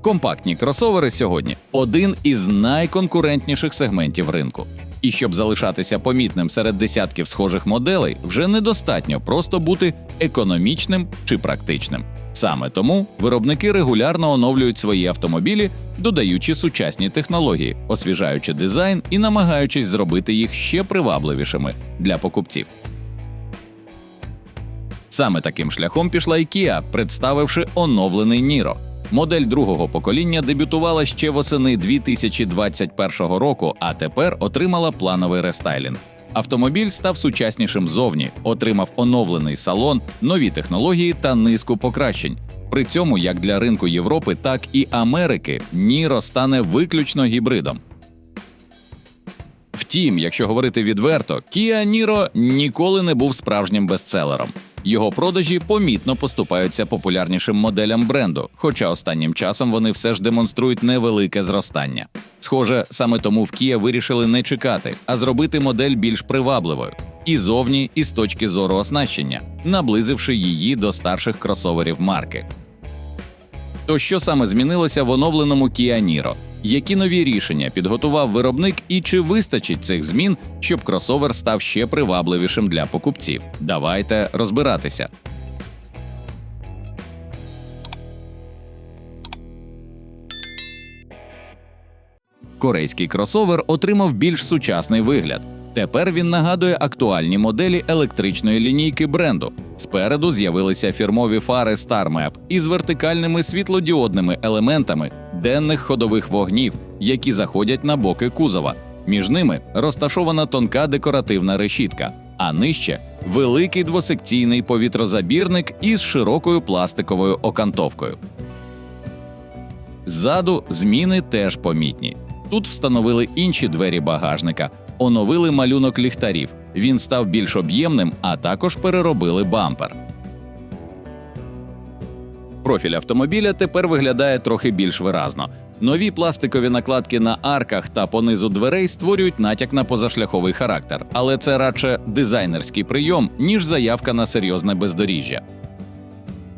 Компактні кросовери сьогодні – один із найконкурентніших сегментів ринку. І щоб залишатися помітним серед десятків схожих моделей, вже недостатньо просто бути економічним чи практичним. Саме тому виробники регулярно оновлюють свої автомобілі, додаючи сучасні технології, освіжаючи дизайн і намагаючись зробити їх ще привабливішими для покупців. Саме таким шляхом пішла і Kia, представивши оновлений Niro. Модель другого покоління дебютувала ще восени 2021 року, а тепер отримала плановий рестайлінг. Автомобіль став сучаснішим ззовні, отримав оновлений салон, нові технології та низку покращень. При цьому як для ринку Європи, так і Америки Niro стане виключно гібридом. Втім, якщо говорити відверто, Kia Niro ніколи не був справжнім бестселером. Його продажі помітно поступаються популярнішим моделям бренду, хоча останнім часом вони все ж демонструють невелике зростання. Схоже, саме тому в Kia вирішили не чекати, а зробити модель більш привабливою. І зовні, і з точки зору оснащення, наблизивши її до старших кросоверів марки. То що саме змінилося в оновленому Kia Niro? Які нові рішення підготував виробник і чи вистачить цих змін, щоб кросовер став ще привабливішим для покупців? Давайте розбиратися. Корейський кросовер отримав більш сучасний вигляд. Тепер він нагадує актуальні моделі електричної лінійки бренду. Спереду з'явилися фірмові фари StarMap із вертикальними світлодіодними елементами денних ходових вогнів, які заходять на боки кузова. Між ними розташована тонка декоративна решітка, а нижче – великий двосекційний повітрозабірник із широкою пластиковою окантовкою. Ззаду зміни теж помітні. Тут встановили інші двері багажника, оновили малюнок ліхтарів, він став більш об'ємним, а також переробили бампер. Профіль автомобіля тепер виглядає трохи більш виразно. Нові пластикові накладки на арках та понизу дверей створюють натяк на позашляховий характер, але це радше дизайнерський прийом, ніж заявка на серйозне бездоріжжя.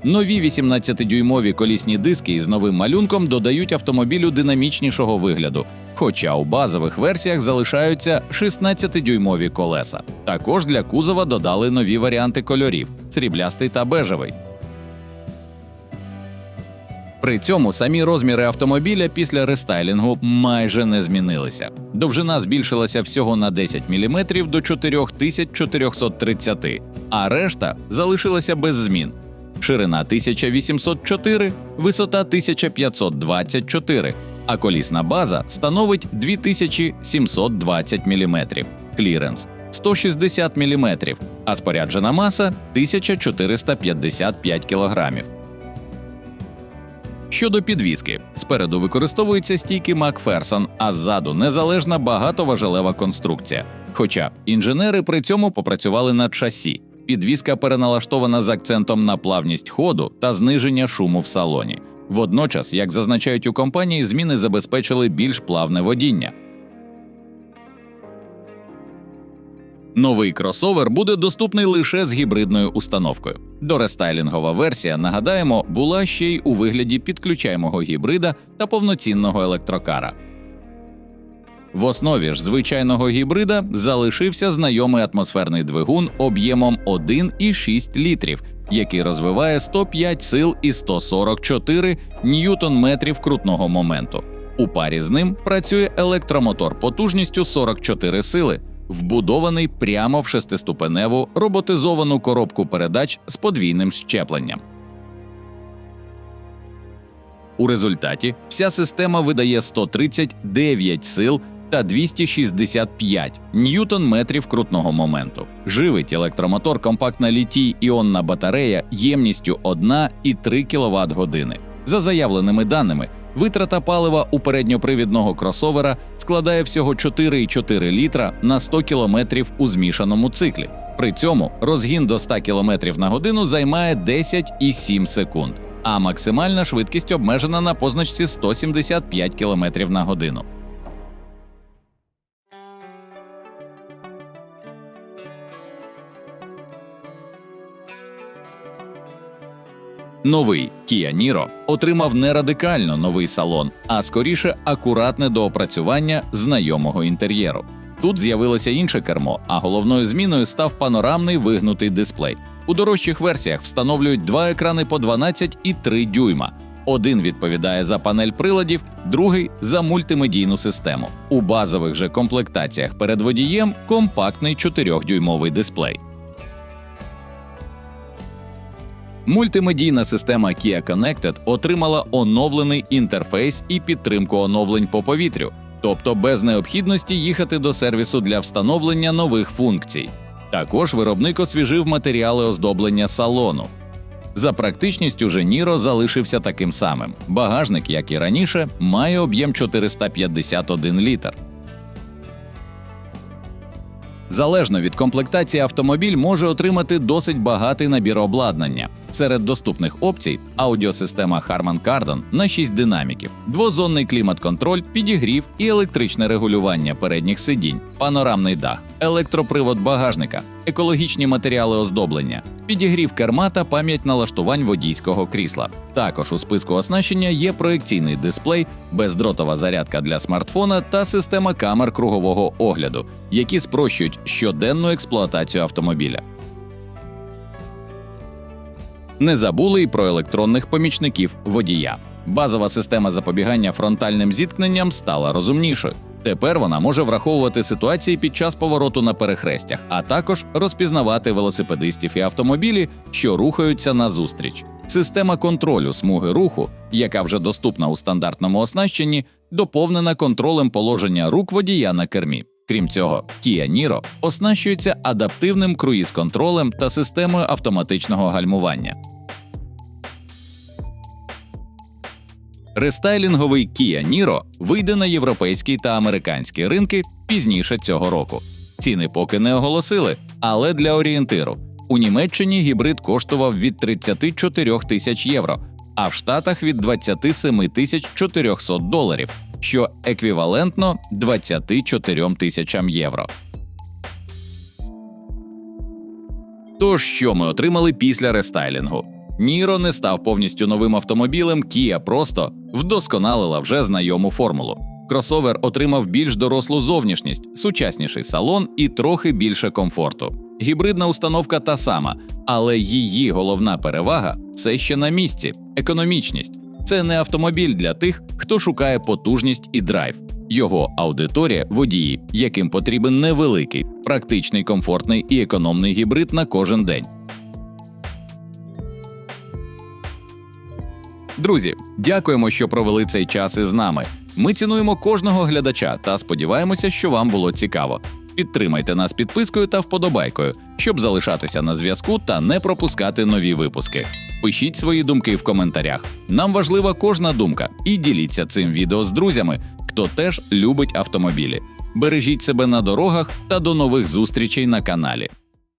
Нові 18-дюймові колісні диски із новим малюнком додають автомобілю динамічнішого вигляду, хоча у базових версіях залишаються 16-дюймові колеса. Також для кузова додали нові варіанти кольорів – сріблястий та бежевий. При цьому самі розміри автомобіля після рестайлінгу майже не змінилися. Довжина збільшилася всього на 10 мм до 4430, а решта залишилася без змін. Ширина 1804, висота 1524, а колісна база становить 2720 мм, кліренс – 160 мм, а споряджена маса – 1455 кг. Щодо підвіски, спереду використовуються стійки Макферсон, а ззаду незалежна багатоважелева конструкція. Хоча інженери при цьому попрацювали над шасі. Підвіска переналаштована з акцентом на плавність ходу та зниження шуму в салоні. Водночас, як зазначають у компанії, зміни забезпечили більш плавне водіння. Новий кросовер буде доступний лише з гібридною установкою. Дорестайлінгова версія, нагадаємо, була ще й у вигляді підключаємого гібрида та повноцінного електрокара. В основі ж звичайного гібрида залишився знайомий атмосферний двигун об'ємом 1,6 літрів, який розвиває 105 сил і 144 ньютон-метрів крутного моменту. У парі з ним працює електромотор потужністю 44 сили, вбудований прямо в шестиступеневу роботизовану коробку передач з подвійним щепленням. У результаті вся система видає 139 сил та 265 ньютон-метрів крутного моменту. Живить електромотор компактна літій-іонна батарея ємністю 1,3 кВт-години. За заявленими даними, витрата палива у передньопривідного кросовера складає всього 4,4 літра на 100 км у змішаному циклі. При цьому розгін до 100 км на годину займає 10,7 секунд, а максимальна швидкість обмежена на позначці 175 км на годину. Новий Kia Niro отримав не радикально новий салон, а скоріше акуратне доопрацювання знайомого інтер'єру. Тут з'явилося інше кермо, а головною зміною став панорамний вигнутий дисплей. У дорожчих версіях встановлюють два екрани по 12,3 дюйма. Один відповідає за панель приладів, другий – за мультимедійну систему. У базових же комплектаціях перед водієм компактний 4-дюймовий дисплей. Мультимедійна система Kia Connected отримала оновлений інтерфейс і підтримку оновлень по повітрю, тобто без необхідності їхати до сервісу для встановлення нових функцій. Також виробник освіжив матеріали оздоблення салону. За практичністю же Niro залишився таким самим. Багажник, як і раніше, має об'єм 451 літр. Залежно від комплектації автомобіль може отримати досить багатий набір обладнання. Серед доступних опцій – аудіосистема Harman Kardon на 6 динаміків, двозонний клімат-контроль, підігрів і електричне регулювання передніх сидінь, панорамний дах, електропривод багажника, екологічні матеріали оздоблення, підігрів керма та пам'ять налаштувань водійського крісла. Також у списку оснащення є проекційний дисплей, бездротова зарядка для смартфона та система камер кругового огляду, які спрощують щоденну експлуатацію автомобіля. Не забули й про електронних помічників водія. Базова система запобігання фронтальним зіткненням стала розумнішою. Тепер вона може враховувати ситуації під час повороту на перехрестях, а також розпізнавати велосипедистів і автомобілі, що рухаються назустріч. Система контролю смуги руху, яка вже доступна у стандартному оснащенні, доповнена контролем положення рук водія на кермі. Крім цього, Kia Niro оснащується адаптивним круїз-контролем та системою автоматичного гальмування. Рестайлінговий Kia Niro вийде на європейський та американські ринки пізніше цього року. Ціни поки не оголосили, але для орієнтиру. У Німеччині гібрид коштував від 34 тисяч євро, а в Штатах – від 27 400 доларів, що еквівалентно 24 тисячам євро. Тож, що ми отримали після рестайлінгу? Niro не став повністю новим автомобілем, Kia просто вдосконалила вже знайому формулу. Кросовер отримав більш дорослу зовнішність, сучасніший салон і трохи більше комфорту. Гібридна установка та сама, але її головна перевага – все ще на місці – економічність. Це не автомобіль для тих, хто шукає потужність і драйв. Його аудиторія – водії, яким потрібен невеликий, практичний, комфортний і економний гібрид на кожен день. Друзі, дякуємо, що провели цей час із нами. Ми цінуємо кожного глядача та сподіваємося, що вам було цікаво. Підтримайте нас підпискою та вподобайкою, щоб залишатися на зв'язку та не пропускати нові випуски. Пишіть свої думки в коментарях. Нам важлива кожна думка і діліться цим відео з друзями, хто теж любить автомобілі. Бережіть себе на дорогах та до нових зустрічей на каналі.